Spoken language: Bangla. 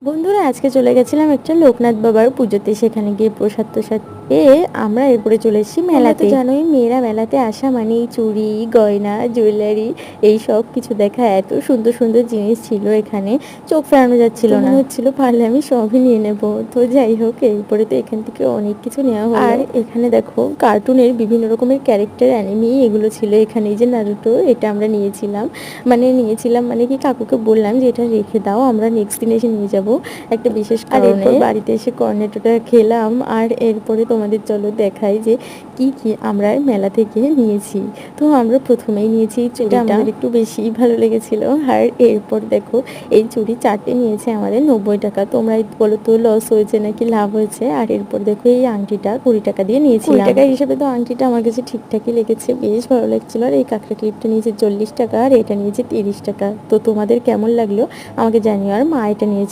বন্ধুরা আজকে চলে গেছিলাম একটা লোকনাথ বাবার পুজোতে। সেখানে গিয়ে প্রসাদ টোসাদ পেয়ে আমরা এরপরে চলে এসেছি মেলাতে। জানোই মেয়েরা মেলাতে আসা মানেই চুড়ি গয়না জুয়েলারি এই সব কিছু দেখা। এত সুন্দর সুন্দর জিনিস ছিল এখানে, চোখ ফেরানো যাচ্ছিল না, মনে হচ্ছিল পারলে আমি সবই নিয়ে নেব। তো যাই হোক, এরপরে তো এখান থেকে অনেক কিছু নেওয়া হলো। আর এখানে দেখো কার্টুনের বিভিন্ন রকমের ক্যারেক্টার অ্যানিমি এগুলো ছিল এখানে। এই যে নারুটো, এটা আমরা নিয়েছিলাম মানে কি, কাকুকে বললাম যে এটা রেখে দাও, আমরা নেক্সট দিন এসে নিয়ে যাব একটা বিশেষ কারণে। বাড়িতে এসে কর্নেটোটা খেলাম। আর এরপরে তোমাদের চলো দেখাই যে কি কি আমরা মেলা থেকে নিয়েছি। তো আমরা প্রথমেই নিয়েছি চুড়িটা, আমাদের একটু বেশি ভালো লেগেছিল। আর এরপর দেখো এই চুড়ি 4টে নিয়েছে আমাদের 90 টাকা। তোমরাই বলো তো লস হয়েছে নাকি লাভ হয়েছে। আর এরপর দেখো এই আংটিটা 20 টাকা দিয়ে নিয়েছিলাম। 20 টাকা হিসেবে তো আংটিটা আমার কাছে ঠিকঠাকই লেগেছে, বেশ ভালো লাগছিল। আর এই কাঁকড়া ক্লিপটা নিয়েছে 40 টাকা আর এটা নিয়েছে 30 টাকা। তো তোমাদের কেমন লাগলো আমাকে জানিও। আর মা এটা নিয়েছে